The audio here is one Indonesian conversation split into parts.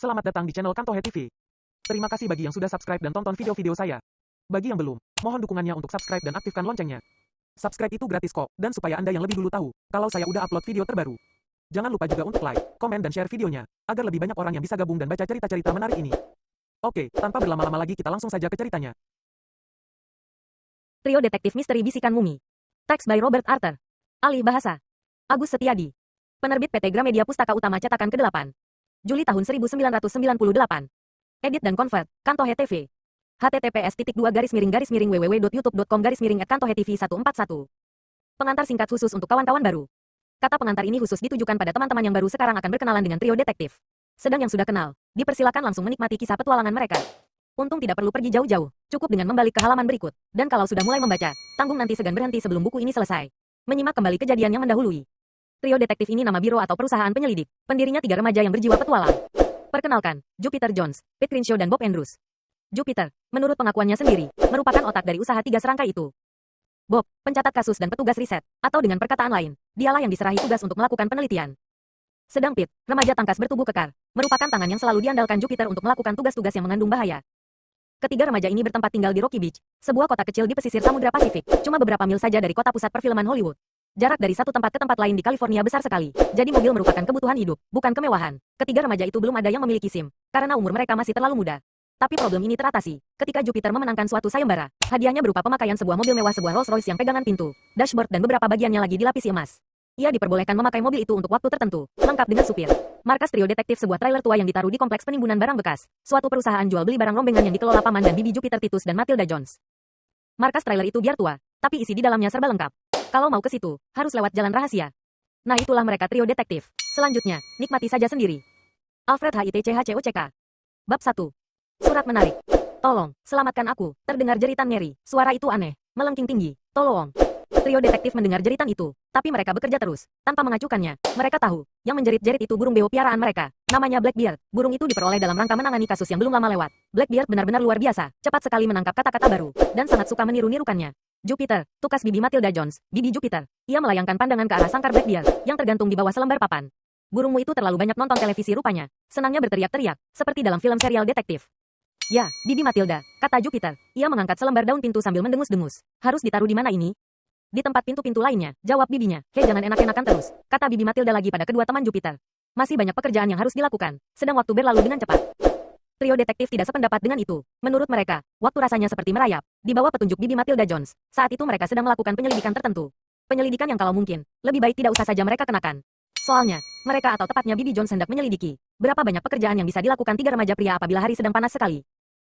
Selamat datang di channel Kantohe TV. Terima kasih bagi yang sudah subscribe dan tonton video-video saya. Bagi yang belum, mohon dukungannya untuk subscribe dan aktifkan loncengnya. Subscribe itu gratis kok, dan supaya Anda yang lebih dulu tahu, kalau saya udah upload video terbaru. Jangan lupa juga untuk like, komen dan share videonya, agar lebih banyak orang yang bisa gabung dan baca cerita-cerita menarik ini. Oke, tanpa berlama-lama lagi kita langsung saja ke ceritanya. Trio Detektif Misteri Bisikan Mumi. Teks by Robert Arthur. Alih bahasa Agus Setiadi. Penerbit PT Gramedia Pustaka Utama cetakan ke-8. Juli tahun 1998. Edit dan convert, Kantohe TV. https://www.youtube.com/@kantohetv141. Pengantar singkat khusus untuk kawan-kawan baru. Kata pengantar ini khusus ditujukan pada teman-teman yang baru sekarang akan berkenalan dengan trio detektif. Sedang yang sudah kenal, dipersilakan langsung menikmati kisah petualangan mereka. Untung tidak perlu pergi jauh-jauh, cukup dengan membalik ke halaman berikut. Dan kalau sudah mulai membaca, tanggung nanti segan berhenti sebelum buku ini selesai. Menyimak kembali kejadian yang mendahului. Trio detektif ini nama biro atau perusahaan penyelidik. Pendirinya 3 remaja yang berjiwa petualang. Perkenalkan, Jupiter Jones, Pete Crenshaw dan Bob Andrews. Jupiter, menurut pengakuannya sendiri, merupakan otak dari usaha 3 serangkai itu. Bob, pencatat kasus dan petugas riset, atau dengan perkataan lain, dialah yang diserahi tugas untuk melakukan penelitian. Sedang Pete, remaja tangkas bertubuh kekar, merupakan tangan yang selalu diandalkan Jupiter untuk melakukan tugas-tugas yang mengandung bahaya. Ketiga remaja ini bertempat tinggal di Rocky Beach, sebuah kota kecil di pesisir Samudra Pasifik, cuma beberapa mil saja dari kota pusat perfilman Hollywood. Jarak dari satu tempat ke tempat lain di California besar sekali, jadi mobil merupakan kebutuhan hidup, bukan kemewahan. Ketiga remaja itu belum ada yang memiliki SIM, karena umur mereka masih terlalu muda. Tapi problem ini teratasi, ketika Jupiter memenangkan suatu sayembara. Hadiahnya berupa pemakaian sebuah mobil mewah, sebuah Rolls Royce yang pegangan pintu, dashboard dan beberapa bagiannya lagi dilapisi emas. Ia diperbolehkan memakai mobil itu untuk waktu tertentu, lengkap dengan supir. Markas Trio Detektif, sebuah trailer tua yang ditaruh di kompleks penimbunan barang bekas, suatu perusahaan jual beli barang rombengan yang dikelola paman dan bibi Jupiter, Titus dan Matilda Jones. Markas trailer itu biar tua, tapi isi di dalamnya serba lengkap. Kalau mau ke situ, harus lewat jalan rahasia. Nah itulah mereka Trio Detektif. Selanjutnya, nikmati saja sendiri. Alfred HITCHCOCK. Bab 1. Surat menarik. Tolong, selamatkan aku. Terdengar jeritan Mary. Suara itu aneh, melengking tinggi. Tolong. Trio detektif mendengar jeritan itu, tapi mereka bekerja terus, tanpa mengacukannya. Mereka tahu, yang menjerit-jerit itu burung beo piaraan mereka. Namanya Blackbeard. Burung itu diperoleh dalam rangka menangani kasus yang belum lama lewat. Blackbeard benar-benar luar biasa, cepat sekali menangkap kata-kata baru, dan sangat suka meniru-nirukannya. Jupiter, tukas bibi Matilda Jones, bibi Jupiter. Ia melayangkan pandangan ke arah sangkar Blackbeard, yang tergantung di bawah selembar papan. Burungmu itu terlalu banyak nonton televisi rupanya. Senangnya berteriak-teriak, seperti dalam film serial detektif. Ya, bibi Matilda, kata Jupiter. Ia mengangkat selembar daun pintu sambil mendengus-dengus. Harus ditaruh di mana ini? Di tempat pintu-pintu lainnya, jawab bibinya. Hei, jangan enak-enakan terus, kata bibi Matilda lagi pada kedua teman Jupiter. Masih banyak pekerjaan yang harus dilakukan, sedang waktu berlalu dengan cepat. Trio detektif tidak sependapat dengan itu. Menurut mereka, waktu rasanya seperti merayap. Di bawah petunjuk bibi Matilda Jones, saat itu mereka sedang melakukan penyelidikan tertentu. Penyelidikan yang kalau mungkin, lebih baik tidak usah saja mereka kenakan. Soalnya, mereka atau tepatnya bibi Jones hendak menyelidiki berapa banyak pekerjaan yang bisa dilakukan 3 remaja pria apabila hari sedang panas sekali.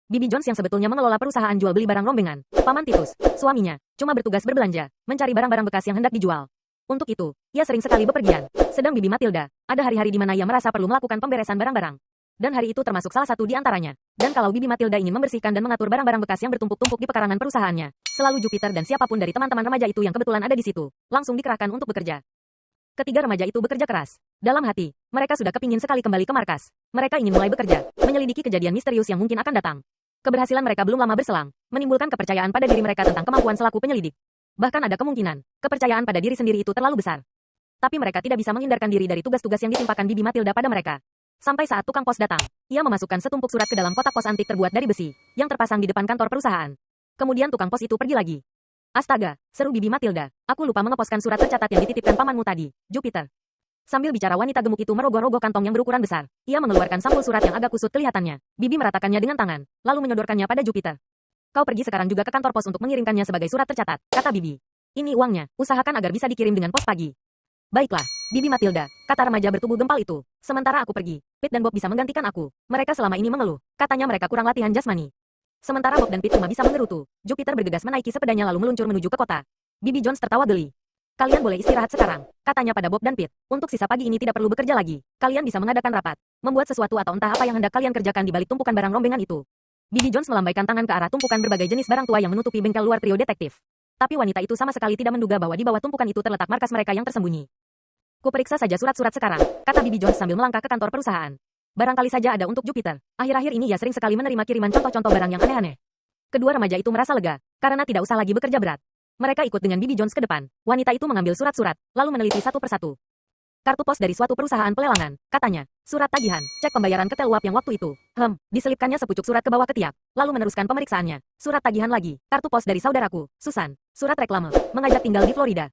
Bibi Jones yang sebetulnya mengelola perusahaan jual beli barang rombengan, paman Titus, suaminya, cuma bertugas berbelanja, mencari barang-barang bekas yang hendak dijual. Untuk itu, ia sering sekali bepergian. Sedang bibi Matilda, ada hari-hari di mana ia merasa perlu melakukan pemberesan barang-barang. Dan hari itu termasuk salah satu di antaranya. Dan kalau bibi Matilda ingin membersihkan dan mengatur barang-barang bekas yang bertumpuk-tumpuk di pekarangan perusahaannya, selalu Jupiter dan siapapun dari teman-teman remaja itu yang kebetulan ada di situ, langsung dikerahkan untuk bekerja. Ketiga remaja itu bekerja keras. Dalam hati, mereka sudah kepingin sekali kembali ke markas. Mereka ingin mulai bekerja, menyelidiki kejadian misterius yang mungkin akan datang. Keberhasilan mereka belum lama berselang, menimbulkan kepercayaan pada diri mereka tentang kemampuan selaku penyelidik. Bahkan ada kemungkinan, kepercayaan pada diri sendiri itu terlalu besar. Tapi mereka tidak bisa menghindarkan diri dari tugas-tugas yang ditimpakan bibi Matilda pada mereka. Sampai saat tukang pos datang, ia memasukkan setumpuk surat ke dalam kotak pos antik terbuat dari besi, yang terpasang di depan kantor perusahaan. Kemudian tukang pos itu pergi lagi. Astaga, seru bibi Matilda, aku lupa mengeposkan surat tercatat yang dititipkan pamanmu tadi, Jupiter. Sambil bicara wanita gemuk itu merogoh-rogoh kantong yang berukuran besar. Ia mengeluarkan sampul surat yang agak kusut kelihatannya. Bibi meratakannya dengan tangan, lalu menyodorkannya pada Jupiter. Kau pergi sekarang juga ke kantor pos untuk mengirimkannya sebagai surat tercatat, kata Bibi. Ini uangnya, usahakan agar bisa dikirim dengan pos pagi. Baiklah, Bibi Matilda, kata remaja bertubuh gempal itu. Sementara aku pergi, Pete dan Bob bisa menggantikan aku. Mereka selama ini mengeluh, katanya mereka kurang latihan jasmani. Sementara Bob dan Pete cuma bisa mengerutu. Jupiter bergegas menaiki sepedanya lalu meluncur menuju ke kota. Bibi Jones tertawa geli. Kalian boleh istirahat sekarang, katanya pada Bob dan Pete. Untuk sisa pagi ini tidak perlu bekerja lagi. Kalian bisa mengadakan rapat, membuat sesuatu atau entah apa yang hendak kalian kerjakan di balik tumpukan barang rombengan itu. Bibi Jones melambaikan tangan ke arah tumpukan berbagai jenis barang tua yang menutupi bengkel luar Trio Detektif. Tapi wanita itu sama sekali tidak menduga bahwa di bawah tumpukan itu terletak markas mereka yang tersembunyi. Kuperiksa saja surat-surat sekarang, kata Bibi Jones sambil melangkah ke kantor perusahaan. Barangkali saja ada untuk Jupiter. Akhir-akhir ini ia sering sekali menerima kiriman contoh-contoh barang yang aneh-aneh. Kedua remaja itu merasa lega, karena tidak usah lagi bekerja berat. Mereka ikut dengan Bibi Jones ke depan. Wanita itu mengambil surat-surat, lalu meneliti satu persatu. Kartu pos dari suatu perusahaan pelelangan, katanya. Surat tagihan, cek pembayaran ke Teluap yang waktu itu. Diselipkannya sepucuk surat ke bawah ketiak, lalu meneruskan pemeriksaannya. Surat tagihan lagi, kartu pos dari saudaraku, Susan. Surat reklame, mengajak tinggal di Florida.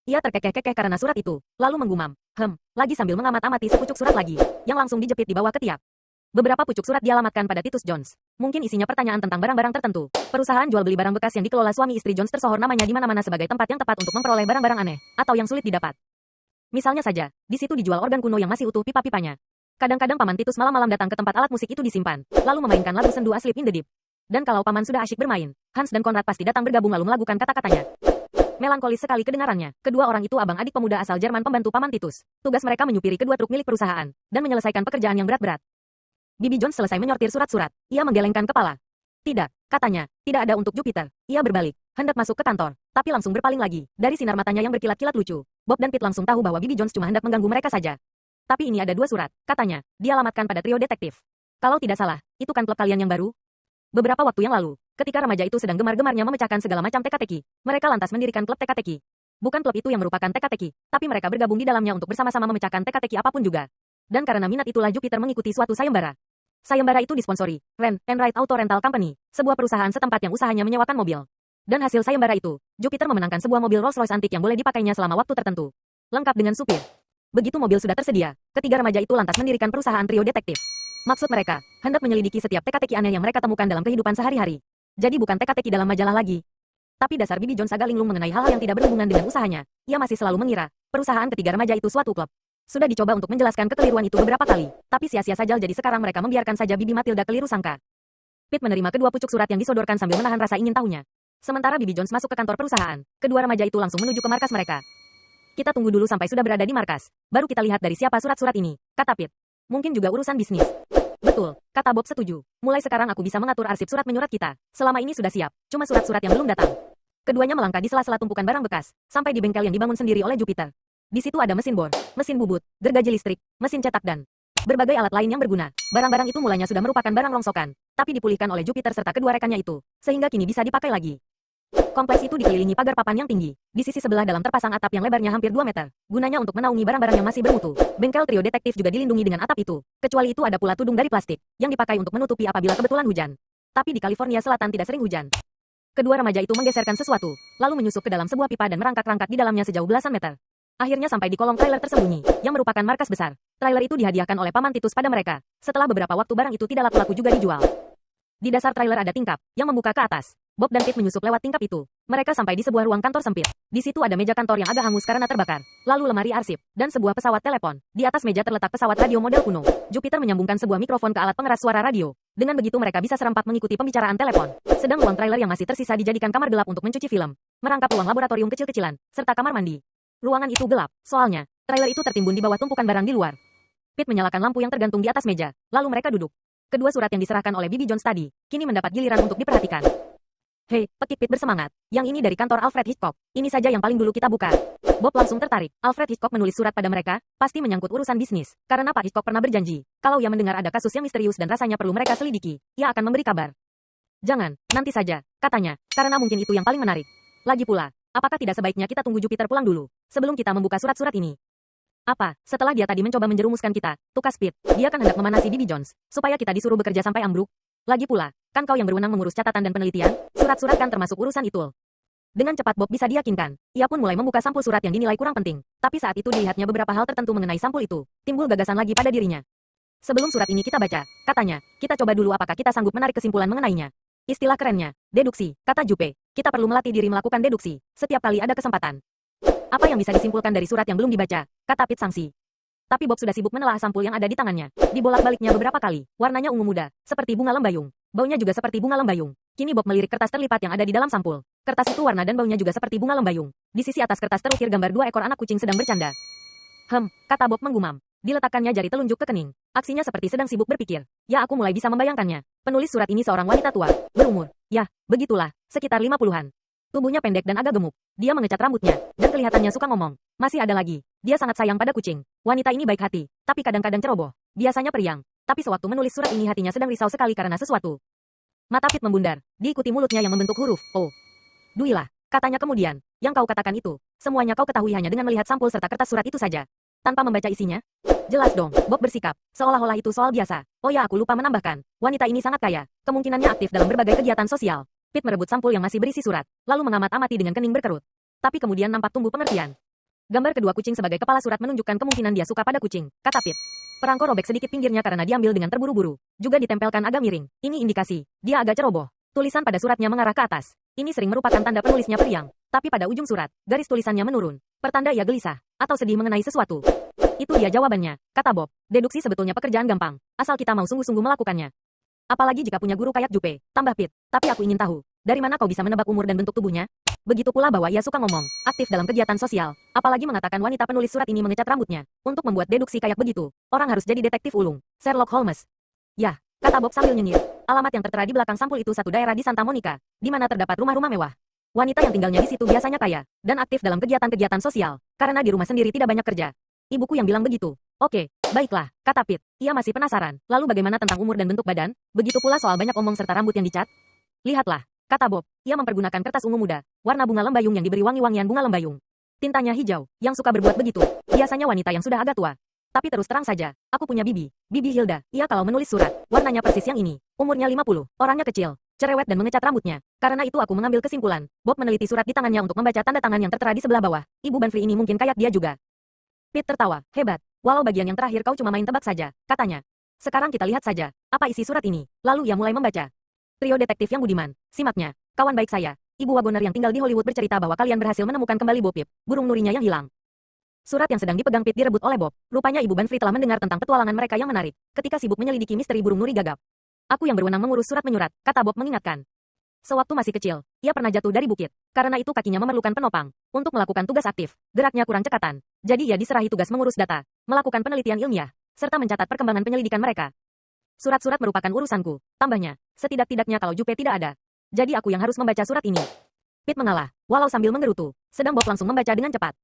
Ia terkekeh-kekeh karena surat itu, lalu menggumam. Lagi sambil mengamat-amati sepucuk surat lagi, yang langsung dijepit di bawah ketiak. Beberapa pucuk surat dialamatkan pada Titus Jones. Mungkin isinya pertanyaan tentang barang-barang tertentu. Perusahaan jual beli barang bekas yang dikelola suami istri Jones tersohor namanya di mana-mana sebagai tempat yang tepat untuk memperoleh barang-barang aneh, atau yang sulit didapat. Misalnya saja, di situ dijual organ kuno yang masih utuh pipa-pipanya. Kadang-kadang Paman Titus malam-malam datang ke tempat alat musik itu disimpan, lalu memainkan lagu sendu Asleep in the Deep. Dan kalau Paman sudah asyik bermain, Hans dan Konrad pasti datang bergabung lalu melakukan kata-katanya. Melankolis sekali kedengarannya. Kedua orang itu abang adik pemuda asal Jerman pembantu Paman Titus. Tugas mereka menyupiri kedua truk milik perusahaan, dan menyelesaikan pekerjaan yang berat-berat. Bibi Jones selesai menyortir surat-surat. Ia menggelengkan kepala. Tidak, katanya, tidak ada untuk Jupiter. Ia berbalik, hendak masuk ke kantor, tapi langsung berpaling lagi. Dari sinar matanya yang berkilat-kilat lucu, Bob dan Pete langsung tahu bahwa Bibi Jones cuma hendak mengganggu mereka saja. Tapi ini ada dua surat, katanya. Dialamatkan pada trio detektif. Kalau tidak salah, itu kan klub kalian yang baru? Beberapa waktu yang lalu, ketika remaja itu sedang gemar-gemarnya memecahkan segala macam teka-teki, mereka lantas mendirikan klub teka-teki. Bukan klub itu yang merupakan teka-teki, tapi mereka bergabung di dalamnya untuk bersama-sama memecahkan teka-teki apapun juga. Dan karena minat itulah Jupiter mengikuti suatu sayembara. Sayembara itu disponsori Ren and Ride Auto Rental Company, sebuah perusahaan setempat yang usahanya menyewakan mobil. Dan hasil sayembara itu, Jupiter memenangkan sebuah mobil Rolls-Royce antik yang boleh dipakainya selama waktu tertentu. Lengkap dengan supir. Begitu mobil sudah tersedia, ketiga remaja itu lantas mendirikan perusahaan trio detektif. Maksud mereka, hendak menyelidiki setiap teka-teki aneh yang mereka temukan dalam kehidupan sehari-hari. Jadi bukan teka-teki dalam majalah lagi. Tapi dasar Bibi Jones agak linglung mengenai hal-hal yang tidak berhubungan dengan usahanya. Ia masih selalu mengira, perusahaan ketiga remaja itu suatu klub. Sudah dicoba untuk menjelaskan kekeliruan itu beberapa kali, tapi sia-sia saja jadi sekarang mereka membiarkan saja Bibi Matilda keliru sangka. Pete menerima kedua pucuk surat yang disodorkan sambil menahan rasa ingin tahunya. Sementara Bibi Jones masuk ke kantor perusahaan, kedua remaja itu langsung menuju ke markas mereka. Kita tunggu dulu sampai sudah berada di markas, baru kita lihat dari siapa surat-surat ini, kata Pete. Mungkin juga urusan bisnis. Betul, kata Bob setuju. Mulai sekarang aku bisa mengatur arsip surat menyurat kita. Selama ini sudah siap, cuma surat-surat yang belum datang. Keduanya melangkah di sela-sela tumpukan barang bekas, sampai di bengkel yang dibangun sendiri oleh Jupiter. Di situ ada mesin bor, mesin bubut, gergaji listrik, mesin cetak dan berbagai alat lain yang berguna. Barang-barang itu mulanya sudah merupakan barang rongsokan, tapi dipulihkan oleh Jupiter serta kedua rekannya itu, sehingga kini bisa dipakai lagi. Kompleks itu dikelilingi pagar papan yang tinggi. Di sisi sebelah dalam terpasang atap yang lebarnya hampir 2 meter, gunanya untuk menaungi barang-barang yang masih bermutu. Bengkel trio detektif juga dilindungi dengan atap itu, kecuali itu ada pula tudung dari plastik, yang dipakai untuk menutupi apabila kebetulan hujan. Tapi di California Selatan tidak sering hujan. Kedua remaja itu menggeserkan sesuatu, lalu menyusup ke dalam sebuah pipa dan merangkak-rangkak di dalamnya sejauh belasan meter. Akhirnya sampai di kolong trailer tersembunyi, yang merupakan markas besar. Trailer itu dihadiahkan oleh Paman Titus pada mereka. Setelah beberapa waktu barang itu tidak laku-laku juga dijual. Di dasar trailer ada tingkap, yang membuka ke atas. Bob dan Pete menyusup lewat tingkap itu. Mereka sampai di sebuah ruang kantor sempit. Di situ ada meja kantor yang agak hangus karena terbakar. Lalu lemari arsip, dan sebuah pesawat telepon. Di atas meja terletak pesawat radio model kuno. Jupiter menyambungkan sebuah mikrofon ke alat pengeras suara radio. Dengan begitu mereka bisa serempak mengikuti pembicaraan telepon. Sedang ruang trailer yang masih tersisa dijadikan kamar gelap untuk mencuci film. Merangkap ruang laboratorium kecil-kecilan, serta kamar mandi. Ruangan itu gelap, soalnya, trailer itu tertimbun di bawah tumpukan barang di luar. Pete menyalakan lampu yang tergantung di atas meja, lalu mereka duduk. Kedua surat yang diserahkan oleh Bibi Jones tadi, kini mendapat giliran untuk diperhatikan. Hei, pekik Pete bersemangat. Yang ini dari kantor Alfred Hitchcock. Ini saja yang paling dulu kita buka. Bob langsung tertarik. Alfred Hitchcock menulis surat pada mereka, pasti menyangkut urusan bisnis. Karena Pak Hitchcock pernah berjanji, kalau ia mendengar ada kasus yang misterius dan rasanya perlu mereka selidiki, ia akan memberi kabar. Jangan, nanti saja, katanya, karena mungkin itu yang paling menarik. Lagi pula, apakah tidak sebaiknya kita tunggu Jupiter pulang dulu, sebelum kita membuka surat-surat ini? Apa, setelah dia tadi mencoba menjerumuskan kita, tukas Pete, dia kan hendak memanasi Bibi Jones, supaya kita disuruh bekerja sampai ambruk? Lagi pula, kan kau yang berwenang mengurus catatan dan penelitian, surat-surat kan termasuk urusan itu. Dengan cepat Bob bisa diyakinkan, ia pun mulai membuka sampul surat yang dinilai kurang penting, tapi saat itu dilihatnya beberapa hal tertentu mengenai sampul itu, timbul gagasan lagi pada dirinya. Sebelum surat ini kita baca, katanya, kita coba dulu apakah kita sanggup menarik kesimpulan mengenainya. Istilah kerennya, deduksi, kata Jupe. Kita perlu melatih diri melakukan deduksi, setiap kali ada kesempatan. Apa yang bisa disimpulkan dari surat yang belum dibaca, kata Pete sangsi. Tapi Bob sudah sibuk menelaah sampul yang ada di tangannya. Dibolak-baliknya beberapa kali, warnanya ungu muda, seperti bunga lembayung. Baunya juga seperti bunga lembayung. Kini Bob melirik kertas terlipat yang ada di dalam sampul. Kertas itu warna dan baunya juga seperti bunga lembayung. Di sisi atas kertas terukir gambar 2 ekor anak kucing sedang bercanda. Kata Bob menggumam. Diletakkannya jari telunjuk ke kening. Aksinya seperti sedang sibuk berpikir. Ya aku mulai bisa membayangkannya. Penulis surat ini seorang wanita tua, berumur. Ya, begitulah, sekitar 50-an. Tubuhnya pendek dan agak gemuk. Dia mengecat rambutnya, dan kelihatannya suka ngomong. Masih ada lagi. Dia sangat sayang pada kucing. Wanita ini baik hati, tapi kadang-kadang ceroboh. Biasanya periang. Tapi sewaktu menulis surat ini hatinya sedang risau sekali karena sesuatu. Mata Pete membundar. Diikuti mulutnya yang membentuk huruf O. Duilah, katanya kemudian. Yang kau katakan itu, semuanya kau ketahui hanya dengan melihat sampul serta kertas surat itu saja. Tanpa membaca isinya? Jelas dong, Bob bersikap, seolah-olah itu soal biasa. Oh ya, aku lupa menambahkan, wanita ini sangat kaya, kemungkinannya aktif dalam berbagai kegiatan sosial. Pete merebut sampul yang masih berisi surat, lalu mengamat-amati dengan kening berkerut. Tapi kemudian nampak tumbuh pengertian. Gambar kedua kucing sebagai kepala surat menunjukkan kemungkinan dia suka pada kucing, kata Pete. Perangko robek sedikit pinggirnya karena diambil dengan terburu-buru. Juga ditempelkan agak miring. Ini indikasi, dia agak ceroboh. Tulisan pada suratnya mengarah ke atas. Ini sering merupakan tanda penulisnya periang. Tapi pada ujung surat, garis tulisannya menurun. Pertanda ia gelisah, atau sedih mengenai sesuatu. Itu dia jawabannya, kata Bob. Deduksi sebetulnya pekerjaan gampang, asal kita mau sungguh-sungguh melakukannya. Apalagi jika punya guru kayak Jupe, tambah Pete. Tapi aku ingin tahu, dari mana kau bisa menebak umur dan bentuk tubuhnya? Begitu pula bahwa ia suka ngomong, aktif dalam kegiatan sosial. Apalagi mengatakan wanita penulis surat ini mengecat rambutnya. Untuk membuat deduksi kayak begitu, orang harus jadi detektif ulung, Sherlock Holmes. Yah, kata Bob sambil nyengir. Alamat yang tertera di belakang sampul itu satu daerah di Santa Monica, di mana terdapat rumah-rumah mewah. Wanita yang tinggalnya di situ biasanya kaya, dan aktif dalam kegiatan-kegiatan sosial, karena di rumah sendiri tidak banyak kerja. Ibuku yang bilang begitu. Oke, baiklah, kata Pete. Ia masih penasaran, lalu bagaimana tentang umur dan bentuk badan? Begitu pula soal banyak omong serta rambut yang dicat? Lihatlah, kata Bob. Ia mempergunakan kertas ungu muda, warna bunga lembayung yang diberi wangi-wangian bunga lembayung. Tintanya hijau, yang suka berbuat begitu. Biasanya wanita yang sudah agak tua. Tapi terus terang saja, aku punya bibi Hilda. Ia kalau menulis surat, warnanya persis yang ini. Umurnya 50, orangnya kecil, cerewet dan mengecat rambutnya. Karena itu aku mengambil kesimpulan. Bob meneliti surat di tangannya untuk membaca tanda tangan yang tertera di sebelah bawah. Ibu Banfrey ini mungkin kayak dia juga. Pete tertawa, hebat. Walau bagian yang terakhir kau cuma main tebak saja, katanya. Sekarang kita lihat saja, apa isi surat ini. Lalu ia mulai membaca. Trio detektif yang budiman, simaknya. Kawan baik saya, Ibu Wagoner yang tinggal di Hollywood bercerita bahwa kalian berhasil menemukan kembali Bo Peep, burung nurinya yang hilang. Surat yang sedang dipegang Pete direbut oleh Bob. Rupanya Ibu Banfrey telah mendengar tentang petualangan mereka yang menarik, ketika sibuk menyelidiki misteri burung nuri gagap. Aku yang berwenang mengurus surat menyurat, kata Bob mengingatkan. Sewaktu masih kecil, ia pernah jatuh dari bukit. Karena itu kakinya memerlukan penopang. Untuk melakukan tugas aktif, geraknya kurang cekatan. Jadi ia diserahi tugas mengurus data, melakukan penelitian ilmiah, serta mencatat perkembangan penyelidikan mereka. Surat-surat merupakan urusanku, tambahnya. Setidak-tidaknya kalau Jupe tidak ada. Jadi aku yang harus membaca surat ini. Pete mengalah, walau sambil menggerutu. Sedang Bob langsung membaca dengan cepat.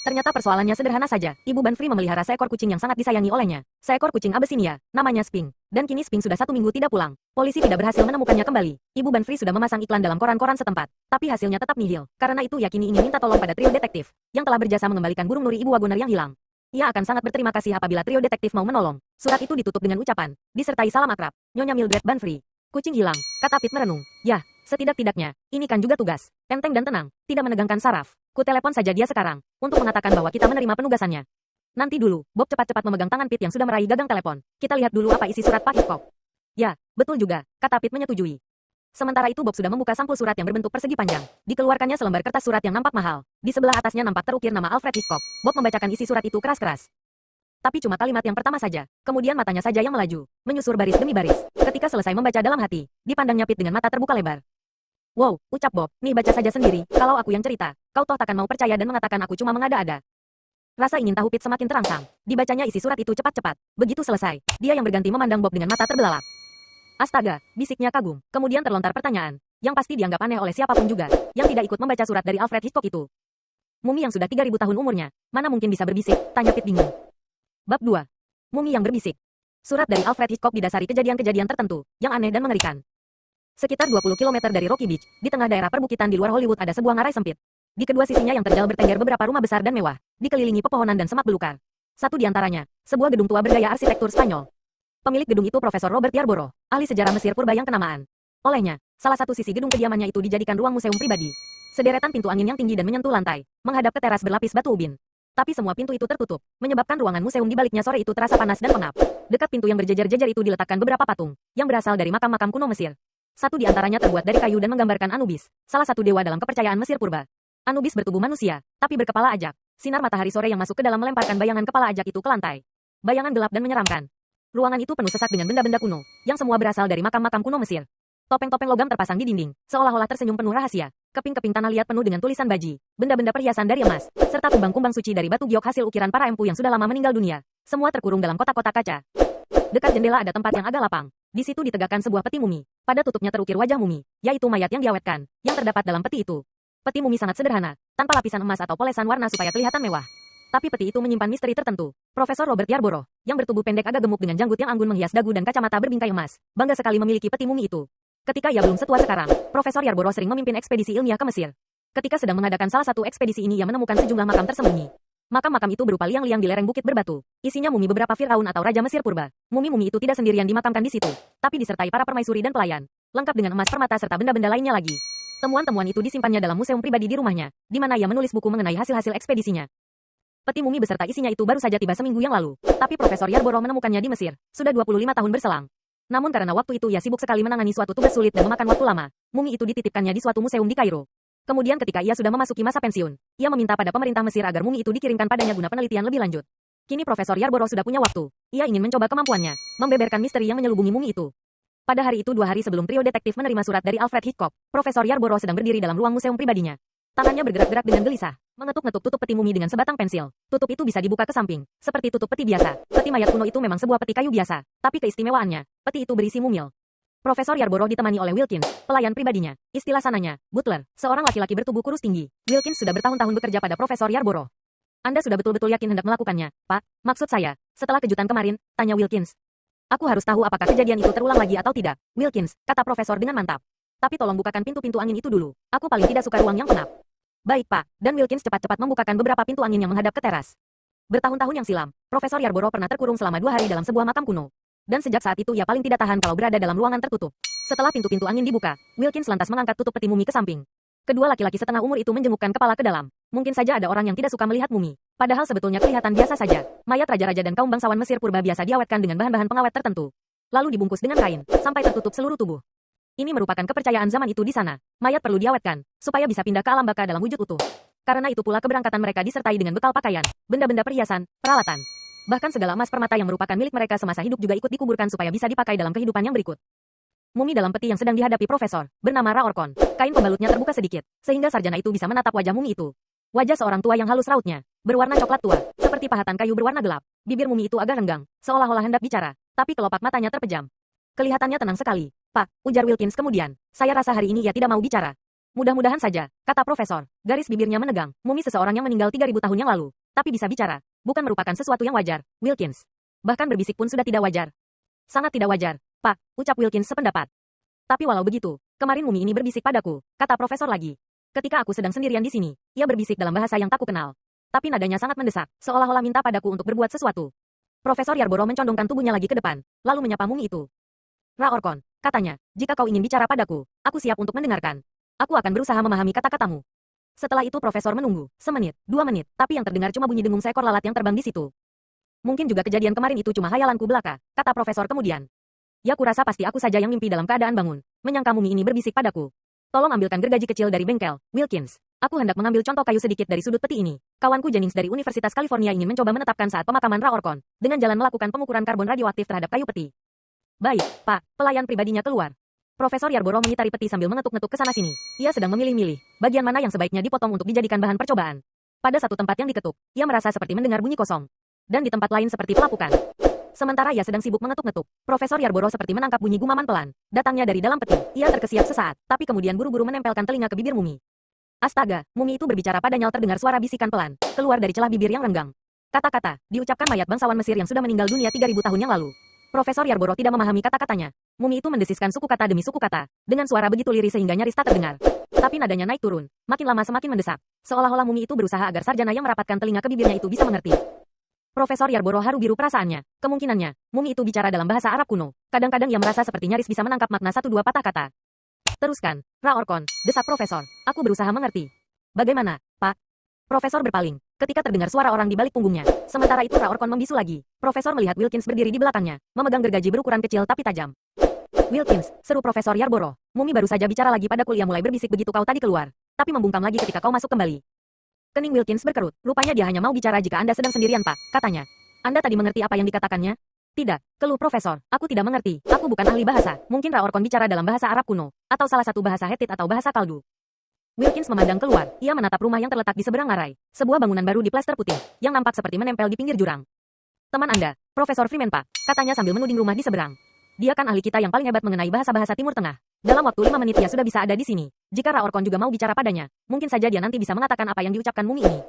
Ternyata persoalannya sederhana saja. Ibu Banfrey memelihara seekor kucing yang sangat disayangi olehnya. Seekor kucing Abyssinia, namanya Sphinx. Dan kini Sphinx sudah 1 minggu tidak pulang. Polisi tidak berhasil menemukannya kembali. Ibu Banfrey sudah memasang iklan dalam koran-koran setempat. Tapi hasilnya tetap nihil. Karena itu yakini ingin minta tolong pada trio detektif, yang telah berjasa mengembalikan burung nuri Ibu Wagoner yang hilang. Ia akan sangat berterima kasih apabila trio detektif mau menolong. Surat itu ditutup dengan ucapan, disertai salam akrab. Nyonya Mildred Banfrey. Kucing hilang, kata Pete merenung. Yah, setidak-tidaknya, ini kan juga tugas. Enteng dan tenang, tidak menegangkan saraf. Ku telepon saja dia sekarang, untuk mengatakan bahwa kita menerima penugasannya. Nanti dulu, Bob cepat-cepat memegang tangan Pete yang sudah meraih gagang telepon. Kita lihat dulu apa isi surat Pak Hitchcock. Ya, betul juga, kata Pete menyetujui. Sementara itu Bob sudah membuka sampul surat yang berbentuk persegi panjang. Dikeluarkannya selembar kertas surat yang nampak mahal. Di sebelah atasnya nampak terukir nama Alfred Hitchcock. Bob membacakan isi surat itu keras-keras. Tapi cuma kalimat yang pertama saja. Kemudian matanya saja yang melaju, menyusur baris demi baris. Ketika selesai membaca dalam hati, dipandangnya Pete dengan mata terbuka lebar. Wow, ucap Bob, nih baca saja sendiri, kalau aku yang cerita, kau toh takkan mau percaya dan mengatakan aku cuma mengada-ada. Rasa ingin tahu Pete semakin terangsang. Dibacanya isi surat itu cepat-cepat. Begitu selesai, dia yang berganti memandang Bob dengan mata terbelalak. Astaga, bisiknya kagum. Kemudian terlontar pertanyaan, yang pasti dianggap aneh oleh siapapun juga, yang tidak ikut membaca surat dari Alfred Hitchcock itu. Mumi yang sudah 3000 tahun umurnya, mana mungkin bisa berbisik, tanya Pete bingung. Bab 2. Mumi yang berbisik. Surat dari Alfred Hitchcock didasari kejadian-kejadian tertentu, yang aneh dan mengerikan. Sekitar 20 km dari Rocky Beach, di tengah daerah perbukitan di luar Hollywood ada sebuah ngarai sempit. Di kedua sisinya yang terjal bertengger beberapa rumah besar dan mewah, dikelilingi pepohonan dan semak belukar. Satu di antaranya, sebuah gedung tua bergaya arsitektur Spanyol. Pemilik gedung itu Profesor Robert Yarborough, ahli sejarah Mesir purba yang kenamaan. Olehnya, salah satu sisi gedung kediamannya itu dijadikan ruang museum pribadi. Sederetan pintu angin yang tinggi dan menyentuh lantai, menghadap ke teras berlapis batu ubin. Tapi semua pintu itu tertutup, menyebabkan ruangan museum di baliknya sore itu terasa panas dan pengap. Dekat pintu yang berjejer-jejer itu diletakkan beberapa patung, yang berasal dari makam-makam kuno Mesir. Satu di antaranya terbuat dari kayu dan menggambarkan Anubis, salah satu dewa dalam kepercayaan Mesir purba. Anubis bertubuh manusia, tapi berkepala ajak. Sinar matahari sore yang masuk ke dalam melemparkan bayangan kepala ajak itu ke lantai. Bayangan gelap dan menyeramkan. Ruangan itu penuh sesak dengan benda-benda kuno, yang semua berasal dari makam-makam kuno Mesir. Topeng-topeng logam terpasang di dinding, seolah-olah tersenyum penuh rahasia. Keping-keping tanah liat penuh dengan tulisan baji, benda-benda perhiasan dari emas, serta kumbang-kumbang suci dari batu giok hasil ukiran para empu yang sudah lama meninggal dunia. Semua terkurung dalam kotak-kotak kaca. Dekat jendela ada tempat yang agak lapang. Di situ ditegakkan sebuah peti mumi. Pada tutupnya terukir wajah mumi, yaitu mayat yang diawetkan, yang terdapat dalam peti itu. Peti mumi sangat sederhana, tanpa lapisan emas atau polesan warna supaya kelihatan mewah. Tapi peti itu menyimpan misteri tertentu. Profesor Robert Yarborough, yang bertubuh pendek agak gemuk dengan janggut yang anggun menghias dagu dan kacamata berbingkai emas, bangga sekali memiliki peti mumi itu. Ketika ia belum setua sekarang, Profesor Yarborough sering memimpin ekspedisi ilmiah ke Mesir. Ketika sedang mengadakan salah satu ekspedisi ini ia menemukan sejumlah makam tersembunyi. Makam-makam itu berupa liang-liang di lereng bukit berbatu. Isinya mumi beberapa Firaun atau Raja Mesir purba. Mumi-mumi itu tidak sendirian dimakamkan di situ, tapi disertai para permaisuri dan pelayan, lengkap dengan emas permata serta benda-benda lainnya lagi. Temuan-temuan itu disimpannya dalam museum pribadi di rumahnya, di mana ia menulis buku mengenai hasil-hasil ekspedisinya. Peti mumi beserta isinya itu baru saja tiba seminggu yang lalu, tapi Profesor Yarborough menemukannya di Mesir, sudah 25 tahun berselang. Namun karena waktu itu ia sibuk sekali menangani suatu tugas sulit dan memakan waktu lama, mumi itu dititipkannya di suatu museum di Kairo. Kemudian ketika ia sudah memasuki masa pensiun, ia meminta pada pemerintah Mesir agar mumi itu dikirimkan padanya guna penelitian lebih lanjut. Kini Profesor Yarborough sudah punya waktu. Ia ingin mencoba kemampuannya, membeberkan misteri yang menyelubungi mumi itu. Pada hari itu 2 hari sebelum trio detektif menerima surat dari Alfred Hitchcock, Profesor Yarborough sedang berdiri dalam ruang museum pribadinya. Tangannya bergerak-gerak dengan gelisah, mengetuk-ngetuk tutup peti mumi dengan sebatang pensil. Tutup itu bisa dibuka ke samping, seperti tutup peti biasa. Peti mayat kuno itu memang sebuah peti kayu biasa, tapi keistimewaannya, peti itu berisi mumil. Profesor Yarborough ditemani oleh Wilkins, pelayan pribadinya, istilah sananya, butler, seorang laki-laki bertubuh kurus tinggi. Wilkins sudah bertahun-tahun bekerja pada Profesor Yarborough. Anda sudah betul-betul yakin hendak melakukannya, Pak? Maksud saya, setelah kejutan kemarin, tanya Wilkins. Aku harus tahu apakah kejadian itu terulang lagi atau tidak, Wilkins, kata Profesor dengan mantap. Tapi tolong bukakan pintu-pintu angin itu dulu. Aku paling tidak suka ruang yang pengap. Baik, Pak. Dan Wilkins cepat-cepat membukakan beberapa pintu angin yang menghadap ke teras. Bertahun-tahun yang silam, Profesor Yarborough pernah terkurung selama 2 hari dalam sebuah makam kuno. Dan sejak saat itu ia paling tidak tahan kalau berada dalam ruangan tertutup. Setelah pintu-pintu angin dibuka, Wilkins lantas mengangkat tutup peti mumi ke samping. Kedua laki-laki setengah umur itu menjengukkan kepala ke dalam. Mungkin saja ada orang yang tidak suka melihat mumi. Padahal sebetulnya kelihatan biasa saja. Mayat raja-raja dan kaum bangsawan Mesir purba biasa diawetkan dengan bahan-bahan pengawet tertentu. Lalu dibungkus dengan kain, sampai tertutup seluruh tubuh. Ini merupakan kepercayaan zaman itu di sana. Mayat perlu diawetkan, supaya bisa pindah ke alam baka dalam wujud utuh. Karena itu pula keberangkatan mereka disertai dengan bekal pakaian, benda-benda perhiasan, peralatan. Bahkan segala emas permata yang merupakan milik mereka semasa hidup juga ikut dikuburkan supaya bisa dipakai dalam kehidupan yang berikut. Mumi dalam peti yang sedang dihadapi Profesor, bernama Raorkon. Kain pembalutnya terbuka sedikit, sehingga sarjana itu bisa menatap wajah mumi itu. Wajah seorang tua yang halus rautnya, berwarna coklat tua, seperti pahatan kayu berwarna gelap. Bibir mumi itu agak renggang, seolah-olah hendak bicara, tapi kelopak matanya terpejam. Kelihatannya tenang sekali. Pak, ujar Wilkins kemudian, saya rasa hari ini ia tidak mau bicara. Mudah-mudahan saja, kata Profesor. Garis bibirnya menegang, mumi seseorang yang meninggal 3000 tahun yang lalu, tapi bisa bicara. Bukan merupakan sesuatu yang wajar, Wilkins. Bahkan berbisik pun sudah tidak wajar. Sangat tidak wajar, Pak, ucap Wilkins sependapat. Tapi walau begitu, kemarin mumi ini berbisik padaku, kata Profesor lagi. Ketika aku sedang sendirian di sini, ia berbisik dalam bahasa yang tak kukenal. Tapi nadanya sangat mendesak, seolah-olah minta padaku untuk berbuat sesuatu. Profesor Yarborough mencondongkan tubuhnya lagi ke depan, lalu menyapa mumi itu. Raorkon, katanya, jika kau ingin bicara padaku, aku siap untuk mendengarkan. Aku akan berusaha memahami kata-katamu. Setelah itu Profesor menunggu, semenit, 2 menit, tapi yang terdengar cuma bunyi dengung seekor lalat yang terbang di situ. Mungkin juga kejadian kemarin itu cuma hayalanku belaka, kata Profesor kemudian. Ya kurasa pasti aku saja yang mimpi dalam keadaan bangun, menyangka mumi ini berbisik padaku. Tolong ambilkan gergaji kecil dari bengkel, Wilkins. Aku hendak mengambil contoh kayu sedikit dari sudut peti ini. Kawanku Jennings dari Universitas California ingin mencoba menetapkan saat pemakaman Raorkon, dengan jalan melakukan pengukuran karbon radioaktif terhadap kayu peti. Baik, Pak, pelayan pribadinya keluar. Profesor Yarborough mengitari peti sambil mengetuk-ngetuk ke sana sini. Ia sedang memilih-milih, bagian mana yang sebaiknya dipotong untuk dijadikan bahan percobaan. Pada satu tempat yang diketuk, ia merasa seperti mendengar bunyi kosong. Dan di tempat lain seperti pelapukan. Sementara ia sedang sibuk mengetuk-ngetuk, Profesor Yarborough seperti menangkap bunyi gumaman pelan. Datangnya dari dalam peti. Ia terkesiap sesaat, tapi kemudian buru-buru menempelkan telinga ke bibir mumi. Astaga, mumi itu berbicara padanya terdengar suara bisikan pelan, keluar dari celah bibir yang renggang. Kata-kata, diucapkan mayat bangsawan Mesir yang sudah meninggal dunia 3000 tahun yang lalu. Profesor Yarborough tidak memahami kata-katanya. Mumi itu mendesiskan suku kata demi suku kata, dengan suara begitu lirih sehingga nyaris tak terdengar. Tapi nadanya naik turun, makin lama semakin mendesak. Seolah-olah mumi itu berusaha agar sarjana yang merapatkan telinga ke bibirnya itu bisa mengerti. Profesor Yarborough haru biru perasaannya. Kemungkinannya, mumi itu bicara dalam bahasa Arab kuno. Kadang-kadang ia merasa seperti nyaris bisa menangkap makna 1-2 patah kata. Teruskan, Raorkon, desak Profesor. Aku berusaha mengerti. Bagaimana, Pak? Profesor berpaling, ketika terdengar suara orang di balik punggungnya. Sementara itu Raorkon membisu lagi. Profesor melihat Wilkins berdiri di belakangnya, memegang gergaji berukuran kecil tapi tajam. Wilkins, seru Profesor Yarborough. Mumi baru saja bicara lagi pada kuliah mulai berbisik begitu kau tadi keluar. Tapi membungkam lagi ketika kau masuk kembali. Kening Wilkins berkerut. Rupanya dia hanya mau bicara jika Anda sedang sendirian, Pak, katanya. Anda tadi mengerti apa yang dikatakannya? Tidak, keluh Profesor. Aku tidak mengerti. Aku bukan ahli bahasa. Mungkin Raorkon bicara dalam bahasa Arab kuno, atau salah satu bahasa Hetit atau bahasa Kaldu. Wilkins memandang keluar. Ia menatap rumah yang terletak di seberang ngarai. Sebuah bangunan baru di plester putih, yang nampak seperti menempel di pinggir jurang. Teman Anda, Profesor Freeman, Pak, katanya sambil menuding rumah di seberang. Dia kan ahli kita yang paling hebat mengenai bahasa-bahasa Timur Tengah. Dalam waktu 5 menit ia sudah bisa ada di sini. Jika Raorkon juga mau bicara padanya, mungkin saja dia nanti bisa mengatakan apa yang diucapkan mumi ini.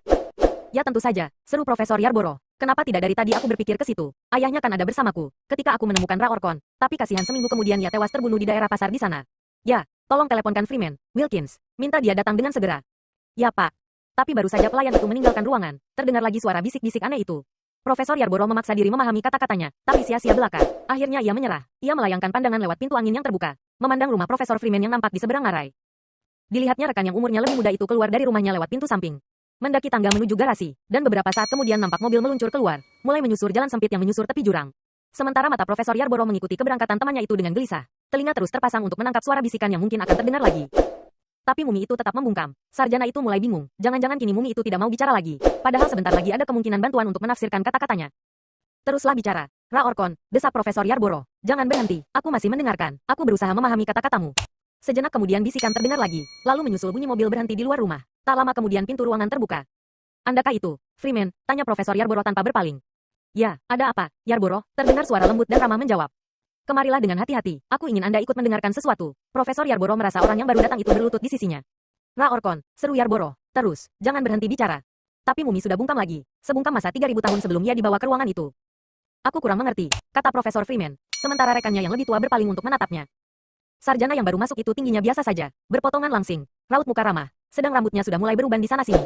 Ya tentu saja, seru Profesor Yarborough. Kenapa tidak dari tadi aku berpikir ke situ? Ayahnya kan ada bersamaku, ketika aku menemukan Raorkon. Tapi kasihan seminggu kemudian ia tewas terbunuh di daerah pasar di sana. Ya, tolong teleponkan Freeman, Wilkins. Minta dia datang dengan segera. Ya, Pak. Tapi baru saja pelayan itu meninggalkan ruangan, terdengar lagi suara bisik-bisik aneh itu. Profesor Yarborough memaksa diri memahami kata-katanya, tapi sia-sia belaka. Akhirnya ia menyerah. Ia melayangkan pandangan lewat pintu angin yang terbuka, memandang rumah Profesor Freeman yang nampak di seberang ngarai. Dilihatnya rekan yang umurnya lebih muda itu keluar dari rumahnya lewat pintu samping, mendaki tangga menuju garasi, dan beberapa saat kemudian nampak mobil meluncur keluar, mulai menyusur jalan sempit yang menyusur tepi jurang. Sementara mata Profesor Yarborough mengikuti keberangkatan temannya itu dengan gelisah, telinga terus terpasang untuk menangkap suara bisikan yang mungkin akan terdengar lagi. Tapi mumi itu tetap membungkam. Sarjana itu mulai bingung, jangan-jangan kini mumi itu tidak mau bicara lagi. Padahal sebentar lagi ada kemungkinan bantuan untuk menafsirkan kata-katanya. Teruslah bicara. Ra-Orkon, desak Profesor Yarborough. Jangan berhenti, aku masih mendengarkan. Aku berusaha memahami kata-katamu. Sejenak kemudian bisikan terdengar lagi, lalu menyusul bunyi mobil berhenti di luar rumah. Tak lama kemudian pintu ruangan terbuka. Andakah itu, Freeman? Tanya Profesor Yarborough tanpa berpaling. Ya, ada apa, Yarborough? Terdengar suara lembut dan ramah menjawab. Kemarilah dengan hati-hati, aku ingin Anda ikut mendengarkan sesuatu. Profesor Yarborough merasa orang yang baru datang itu berlutut di sisinya. Ra-Orkon, seru Yarborough. Terus, jangan berhenti bicara. Tapi mumi sudah bungkam lagi, sebungkam masa 3000 tahun sebelum ia dibawa ke ruangan itu. Aku kurang mengerti, kata Profesor Freeman, sementara rekannya yang lebih tua berpaling untuk menatapnya. Sarjana yang baru masuk itu tingginya biasa saja, berpotongan langsing, raut muka ramah, sedang rambutnya sudah mulai beruban di sana-sini.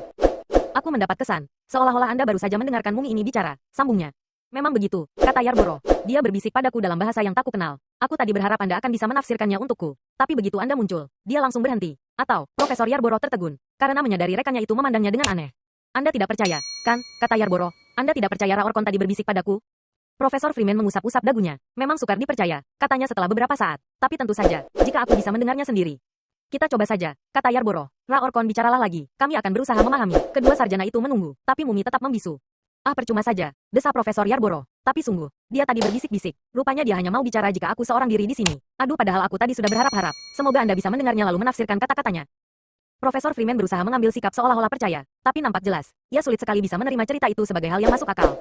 Aku mendapat kesan, seolah-olah Anda baru saja mendengarkan mumi ini bicara, sambungnya. Memang begitu, kata Yarborough. Dia berbisik padaku dalam bahasa yang tak kukenal. Aku tadi berharap Anda akan bisa menafsirkannya untukku. Tapi begitu Anda muncul, dia langsung berhenti. Atau, Profesor Yarborough tertegun, karena menyadari rekannya itu memandangnya dengan aneh. Anda tidak percaya, kan, kata Yarborough. Anda tidak percaya Ra-Orkon tadi berbisik padaku? Profesor Freeman mengusap-usap dagunya. Memang sukar dipercaya, katanya setelah beberapa saat. Tapi tentu saja, jika aku bisa mendengarnya sendiri. Kita coba saja, kata Yarborough. Ra-Orkon bicaralah lagi, kami akan berusaha memahami. Kedua sarjana itu menunggu, tapi mumi tetap membisu. Ah, percuma saja, desa Profesor Yarborough. Tapi sungguh, dia tadi berbisik-bisik. Rupanya dia hanya mau bicara jika aku seorang diri di sini. Aduh, padahal aku tadi sudah berharap-harap. Semoga Anda bisa mendengarnya lalu menafsirkan kata-katanya. Profesor Freeman berusaha mengambil sikap seolah-olah percaya, tapi nampak jelas, ia sulit sekali bisa menerima cerita itu sebagai hal yang masuk akal.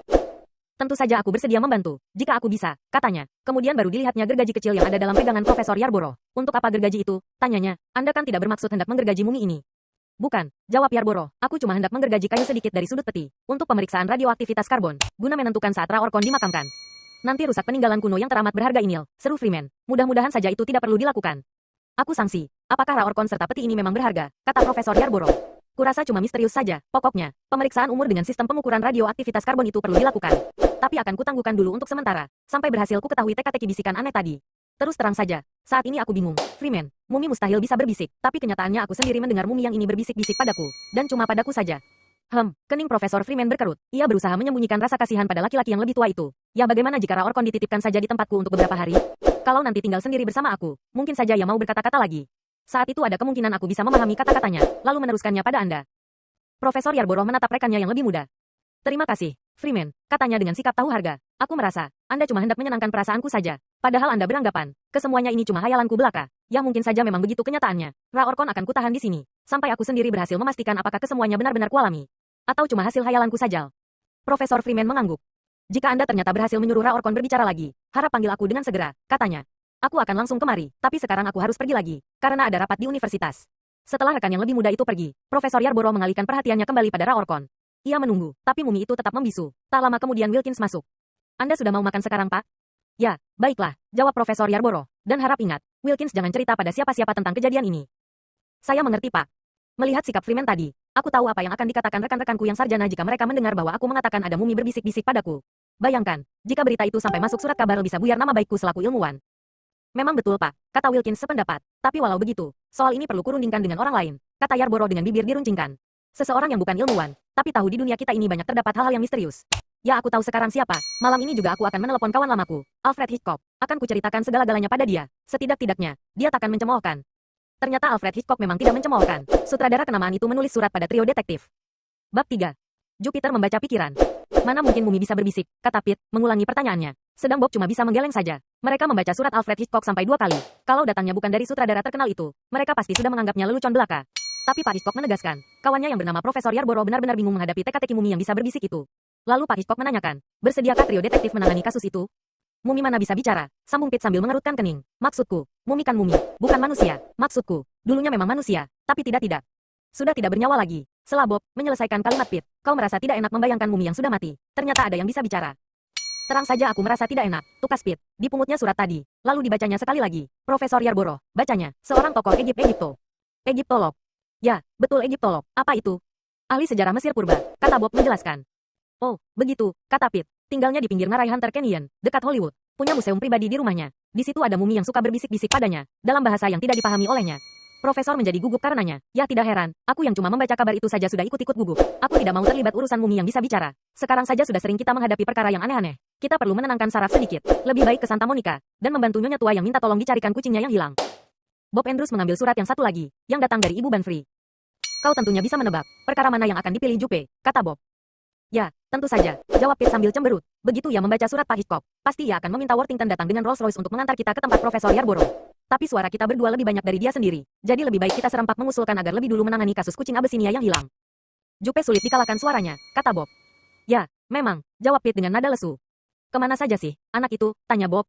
Tentu saja aku bersedia membantu, jika aku bisa, katanya. Kemudian baru dilihatnya gergaji kecil yang ada dalam pegangan Profesor Yarborough. Untuk apa gergaji itu? Tanyanya. Anda kan tidak bermaksud hendak menggergaji mumi ini. Bukan, jawab Yarborough. Aku cuma hendak menggergaji kayu sedikit dari sudut peti, untuk pemeriksaan radioaktivitas karbon, guna menentukan saat Ra-Orkon dimakamkan. Nanti rusak peninggalan kuno yang teramat berharga ini, seru Freeman. Mudah-mudahan saja itu tidak perlu dilakukan. Aku sangsi. Apakah Ra-Orkon serta peti ini memang berharga? Kata Profesor Yarborough. Kurasa cuma misterius saja. Pokoknya, pemeriksaan umur dengan sistem pengukuran radioaktivitas karbon itu perlu dilakukan. Tapi akan kutangguhkan dulu untuk sementara, sampai berhasil ku ketahui teka-teki bisikan aneh tadi. Terus terang saja, saat ini aku bingung. Freeman, mumi mustahil bisa berbisik, tapi kenyataannya aku sendiri mendengar mumi yang ini berbisik-bisik padaku, dan cuma padaku saja. Kening Profesor Freeman berkerut. Ia berusaha menyembunyikan rasa kasihan pada laki-laki yang lebih tua itu. Ya bagaimana jika Ra-Orkon dititipkan saja di tempatku untuk beberapa hari? Kalau nanti tinggal sendiri bersama aku, mungkin saja ia mau berkata-kata lagi. Saat itu ada kemungkinan aku bisa memahami kata-katanya, lalu meneruskannya pada Anda. Profesor Yarborough menatap rekannya yang lebih muda. Terima kasih, Freeman, katanya dengan sikap tahu harga. Aku merasa, Anda cuma hendak menyenangkan perasaanku saja. Padahal Anda beranggapan, kesemuanya ini cuma hayalanku belaka. Ya mungkin saja memang begitu kenyataannya. Ra-Orkon akan kutahan di sini, sampai aku sendiri berhasil memastikan apakah kesemuanya benar-benar kualami. Atau cuma hasil hayalanku saja. Profesor Freeman mengangguk. Jika Anda ternyata berhasil menyuruh Ra-Orkon berbicara lagi, harap panggil aku dengan segera, katanya. Aku akan langsung kemari, tapi sekarang aku harus pergi lagi, karena ada rapat di universitas. Setelah rekan yang lebih muda itu pergi, Profesor Yarborough mengalihkan perhatiannya kembali pada Ra-Orkon. Ia menunggu, tapi mumi itu tetap membisu. Tak lama kemudian Wilkins masuk. Anda sudah mau makan sekarang, Pak? Ya, baiklah, jawab Profesor Yarborough. Dan harap ingat, Wilkins jangan cerita pada siapa-siapa tentang kejadian ini. Saya mengerti, Pak. Melihat sikap Freeman tadi, aku tahu apa yang akan dikatakan rekan-rekanku yang sarjana jika mereka mendengar bahwa aku mengatakan ada mumi berbisik-bisik padaku. Bayangkan, jika berita itu sampai masuk surat kabar bisa buyar nama baikku selaku ilmuwan. Memang betul, Pak, kata Wilkins sependapat. Tapi walau begitu, soal ini perlu kurundingkan dengan orang lain, kata Yarborough dengan bibir diruncingkan. Seseorang yang bukan ilmuwan, tapi tahu di dunia kita ini banyak terdapat hal-hal yang misterius. Ya aku tahu sekarang siapa, malam ini juga aku akan menelepon kawan lamaku, Alfred Hitchcock. Akan kuceritakan segala-galanya pada dia, setidak-tidaknya, dia takkan mencemoohkan. Ternyata Alfred Hitchcock memang tidak mencemoohkan. Sutradara kenamaan itu menulis surat pada trio detektif. Bab 3. Jupiter membaca pikiran. Mana mungkin mumi bisa berbisik, kata Pete, mengulangi pertanyaannya. Sedang Bob cuma bisa menggeleng saja. Mereka membaca surat Alfred Hitchcock sampai 2 kali. Kalau datangnya bukan dari sutradara terkenal itu, mereka pasti sudah menganggapnya lelucon belaka. Tapi Pak Hitchcock menegaskan, kawannya yang bernama Profesor Yarborough benar-benar bingung menghadapi teka-teki mumi yang bisa berbisik itu. Lalu Pak Hitchcock menanyakan, bersediakah trio detektif menangani kasus itu? Mumi mana bisa bicara? Sambung Pete sambil mengerutkan kening. Maksudku, mumi kan mumi, bukan manusia. Maksudku, dulunya memang manusia, tapi tidak. Sudah tidak bernyawa lagi. Setelah Bob menyelesaikan kalimat Pete, kau merasa tidak enak membayangkan mumi yang sudah mati. Ternyata ada yang bisa bicara. Terang saja aku merasa tidak enak, tukas Pete. Dipungutnya surat tadi, lalu dibacanya sekali lagi. Profesor Yarborough, bacanya, seorang tokoh Egyptolog. Ya, betul Egyptolog. Apa itu? Ahli sejarah Mesir purba, kata Bob menjelaskan. Oh, begitu, kata Pete. Tinggalnya di pinggir ngarai Hunter Canyon, dekat Hollywood. Punya museum pribadi di rumahnya. Di situ ada mumi yang suka berbisik-bisik padanya, dalam bahasa yang tidak dipahami olehnya. Profesor menjadi gugup karenanya. Ya tidak heran, aku yang cuma membaca kabar itu saja sudah ikut-ikut gugup. Aku tidak mau terlibat urusan mumi yang bisa bicara. Sekarang saja sudah sering kita menghadapi perkara yang aneh-aneh. Kita perlu menenangkan saraf sedikit. Lebih baik ke Santa Monica, dan membantu nyonya tua yang minta tolong dicarikan kucingnya yang hilang. Bob Andrews mengambil surat yang satu lagi, yang datang dari Ibu Banfrey. Kau tentunya bisa menebak, perkara mana yang akan dipilih Jupe, kata Bob. Ya, tentu saja, jawab Pete sambil cemberut. Begitu ia membaca surat Pak Hitchcock, pasti ia akan meminta Worthington datang dengan Rolls-Royce untuk mengantar kita ke tempat Profesor Yarborough. Tapi suara kita berdua lebih banyak dari dia sendiri, jadi lebih baik kita serempak mengusulkan agar lebih dulu menangani kasus kucing Abyssinia yang hilang. Jupe sulit dikalahkan suaranya, kata Bob. Ya, memang, jawab Pete dengan nada lesu. Kemana saja sih, anak itu, tanya Bob.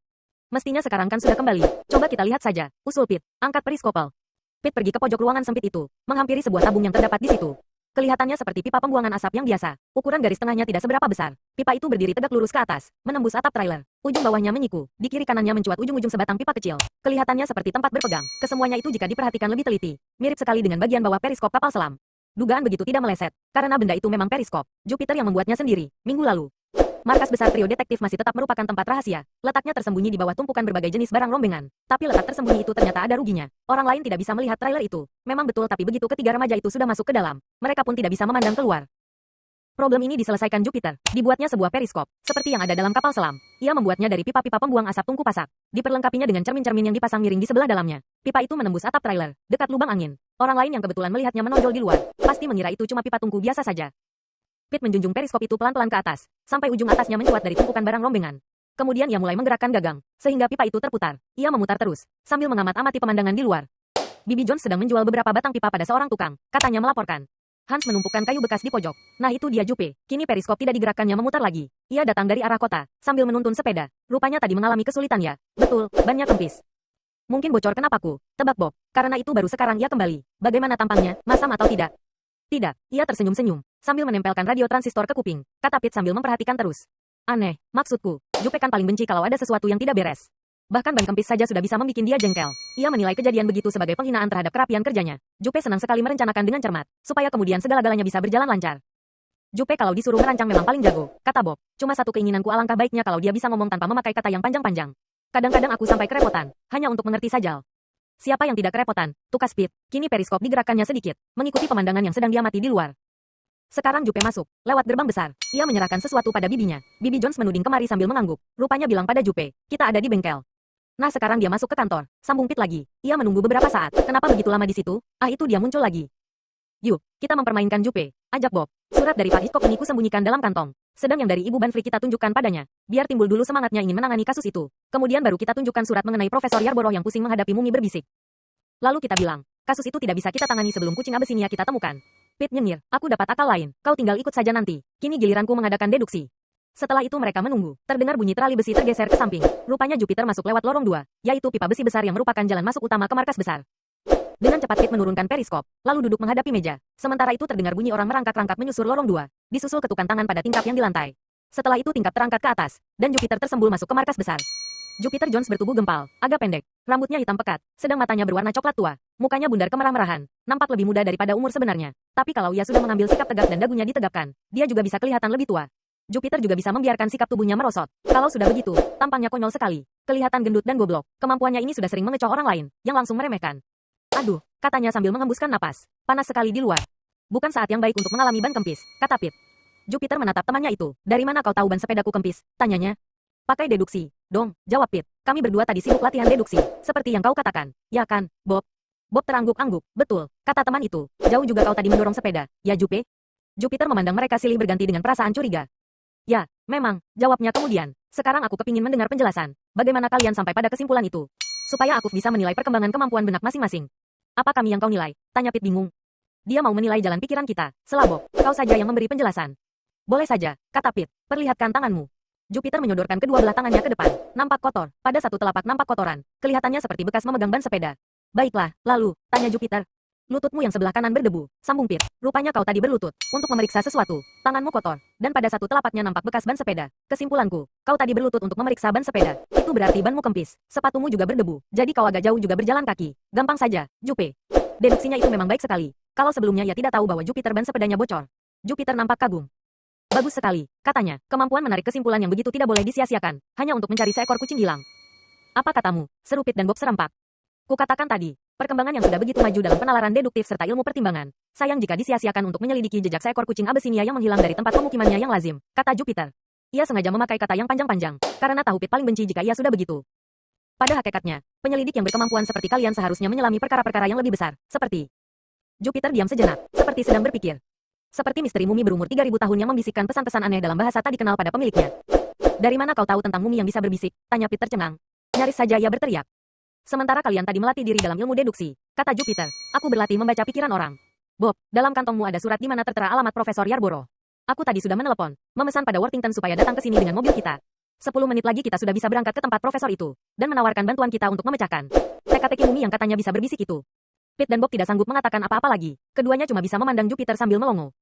Mestinya sekarang kan sudah kembali, coba kita lihat saja, usul Pete, angkat periskopel. Pete pergi ke pojok ruangan sempit itu, menghampiri sebuah tabung yang terdapat di situ. Kelihatannya seperti pipa pembuangan asap yang biasa. Ukuran garis tengahnya tidak seberapa besar. Pipa itu berdiri tegak lurus ke atas, menembus atap trailer. Ujung bawahnya menyiku. Di kiri kanannya mencuat ujung-ujung sebatang pipa kecil. Kelihatannya seperti tempat berpegang. Kesemuanya itu jika diperhatikan lebih teliti, mirip sekali dengan bagian bawah periskop kapal selam. Dugaan begitu tidak meleset, karena benda itu memang periskop. Jupiter yang membuatnya sendiri, minggu lalu. Markas besar trio detektif masih tetap merupakan tempat rahasia. Letaknya tersembunyi di bawah tumpukan berbagai jenis barang rombengan. Tapi letak tersembunyi itu ternyata ada ruginya. Orang lain tidak bisa melihat trailer itu. Memang betul, tapi begitu ketiga remaja itu sudah masuk ke dalam, mereka pun tidak bisa memandang keluar. Problem ini diselesaikan Jupiter. Dibuatnya sebuah periskop, seperti yang ada dalam kapal selam. Ia membuatnya dari pipa-pipa pembuang asap tungku pasak. Diperlengkapinya dengan cermin-cermin yang dipasang miring di sebelah dalamnya. Pipa itu menembus atap trailer, dekat lubang angin. Orang lain yang kebetulan melihatnya menonjol di luar, pasti mengira itu cuma pipa tungku biasa saja. Pete menjunjung periskop itu pelan-pelan ke atas, sampai ujung atasnya mencuat dari tumpukan barang rombengan. Kemudian ia mulai menggerakkan gagang, sehingga pipa itu terputar. Ia memutar terus, sambil mengamat-amati pemandangan di luar. Bibi Jones sedang menjual beberapa batang pipa pada seorang tukang, katanya melaporkan. Hans menumpukan kayu bekas di pojok. Nah itu dia Jupe, kini periskop tidak digerakkannya memutar lagi. Ia datang dari arah kota, sambil menuntun sepeda. Rupanya tadi mengalami kesulitan ya. Betul, bannya kempis. Mungkin bocor kenapaku, tebak Bob. Karena itu baru sekarang ia kembali. Bagaimana tampangnya, masam atau tidak? Tidak, ia tersenyum-senyum, sambil menempelkan radio transistor ke kuping, kata Pete sambil memperhatikan terus. Aneh, maksudku, Jupe kan paling benci kalau ada sesuatu yang tidak beres. Bahkan ban kempis saja sudah bisa membuat dia jengkel. Ia menilai kejadian begitu sebagai penghinaan terhadap kerapian kerjanya. Jupe senang sekali merencanakan dengan cermat, supaya kemudian segala-galanya bisa berjalan lancar. Jupe kalau disuruh merancang memang paling jago, kata Bob. Cuma satu keinginanku, alangkah baiknya kalau dia bisa ngomong tanpa memakai kata yang panjang-panjang. Kadang-kadang aku sampai kerepotan, hanya untuk mengerti saja. Siapa yang tidak kerepotan? Tukas Pete. Kini periskop digerakkannya sedikit, mengikuti pemandangan yang sedang diamati di luar. Sekarang Jupe masuk, lewat gerbang besar. Ia menyerahkan sesuatu pada bibinya. Bibi Jones menuding kemari sambil mengangguk. Rupanya bilang pada Jupe, kita ada di bengkel. Nah sekarang dia masuk ke kantor. Sambung Pete lagi. Ia menunggu beberapa saat. Kenapa begitu lama di situ? Ah itu dia muncul lagi. Yuk, kita mempermainkan Jupe, ajak Bob. Surat dari Pak Hitchcock ini kusembunyikan dalam kantong. Sedang yang dari Ibu Banfrey kita tunjukkan padanya. Biar timbul dulu semangatnya ingin menangani kasus itu. Kemudian baru kita tunjukkan surat mengenai Profesor Yarborough yang pusing menghadapi mumi berbisik. Lalu kita bilang, kasus itu tidak bisa kita tangani sebelum kucing Abyssinia kita temukan. Pete nyengir, aku dapat akal lain, kau tinggal ikut saja nanti. Kini giliranku mengadakan deduksi. Setelah itu mereka menunggu, terdengar bunyi trali besi tergeser ke samping. Rupanya Jupiter masuk lewat lorong 2, yaitu pipa besi besar yang merupakan jalan masuk utama ke markas besar. Dengan cepat Pete menurunkan periskop, lalu duduk menghadapi meja. Sementara itu terdengar bunyi orang merangkak-rangkak menyusur lorong 2, disusul ketukan tangan pada tingkap yang di lantai. Setelah itu tingkap terangkat ke atas, dan Jupiter tersembul masuk ke markas besar. Jupiter Jones bertubuh gempal, agak pendek, rambutnya hitam pekat, sedang matanya berwarna coklat tua, mukanya bundar kemerah-merahan, nampak lebih muda daripada umur sebenarnya. Tapi kalau ia sudah mengambil sikap tegak dan dagunya ditegapkan, dia juga bisa kelihatan lebih tua. Jupiter juga bisa membiarkan sikap tubuhnya merosot. Kalau sudah begitu, tampangnya konyol sekali, kelihatan gendut dan goblok. Kemampuannya ini sudah sering mengecoh orang lain, yang langsung meremehkan. Aduh, katanya sambil mengembuskan napas, panas sekali di luar. Bukan saat yang baik untuk mengalami ban kempis, kata Pete. Jupiter menatap temannya itu. Dari mana kau tahu ban sepedaku kempis? Tanyanya. Pakai deduksi, dong, jawab Pete. Kami berdua tadi sibuk latihan deduksi, seperti yang kau katakan. Ya kan, Bob? Bob terangguk-angguk. Betul, kata teman itu. Jauh juga kau tadi mendorong sepeda, ya Jupe? Jupiter memandang mereka silih berganti dengan perasaan curiga. Ya, memang, jawabnya kemudian. Sekarang aku kepingin mendengar penjelasan. Bagaimana kalian sampai pada kesimpulan itu? Supaya aku bisa menilai perkembangan kemampuan benak masing-masing. Apa kami yang kau nilai? Tanya Pete bingung. Dia mau menilai jalan pikiran kita. Selabok, kau saja yang memberi penjelasan. Boleh saja, kata Pete. Perlihatkan tanganmu. Jupiter menyodorkan kedua belah tangannya ke depan. Nampak kotor. Pada satu telapak nampak kotoran. Kelihatannya seperti bekas memegang ban sepeda. Baiklah, lalu, tanya Jupiter. Lututmu yang sebelah kanan berdebu, sambung Pete. Rupanya kau tadi berlutut, untuk memeriksa sesuatu. Tanganmu kotor, dan pada satu telapaknya nampak bekas ban sepeda. Kesimpulanku, kau tadi berlutut untuk memeriksa ban sepeda. Itu berarti banmu kempis. Sepatumu juga berdebu, jadi kau agak jauh juga berjalan kaki. Gampang saja, Jupe. Deduksinya itu memang baik sekali. Kalau sebelumnya ia tidak tahu bahwa Jupiter ban sepedanya bocor. Jupiter nampak kagum. Bagus sekali, katanya. Kemampuan menarik kesimpulan yang begitu tidak boleh disia-siakan, hanya untuk mencari seekor kucing hilang. Apa katamu? Seru Pete dan Bob serempak. Kukatakan tadi, perkembangan yang sudah begitu maju dalam penalaran deduktif serta ilmu pertimbangan. Sayang jika disia-siakan untuk menyelidiki jejak seekor kucing Abyssinia yang menghilang dari tempat pemukimannya yang lazim, kata Jupiter. Ia sengaja memakai kata yang panjang-panjang, karena tahu Pete paling benci jika ia sudah begitu. Pada hakikatnya, penyelidik yang berkemampuan seperti kalian seharusnya menyelami perkara-perkara yang lebih besar, seperti... Jupiter diam sejenak, seperti sedang berpikir. Seperti misteri mumi berumur 3000 tahun yang membisikkan pesan-pesan aneh dalam bahasa tak dikenal pada pemiliknya. Dari mana kau tahu tentang mumi yang bisa berbisik? Tanya Pete tercengang. Nyaris saja ia berteriak. Sementara kalian tadi melatih diri dalam ilmu deduksi, kata Jupiter, aku berlatih membaca pikiran orang. Bob, dalam kantongmu ada surat di mana tertera alamat Profesor Yarborough. Aku tadi sudah menelepon, memesan pada Worthington supaya datang ke sini dengan mobil kita. 10 menit lagi kita sudah bisa berangkat ke tempat profesor itu, dan menawarkan bantuan kita untuk memecahkan teka-teki mumi yang katanya bisa berbisik itu. Pete dan Bob tidak sanggup mengatakan apa-apa lagi, keduanya cuma bisa memandang Jupiter sambil melongo.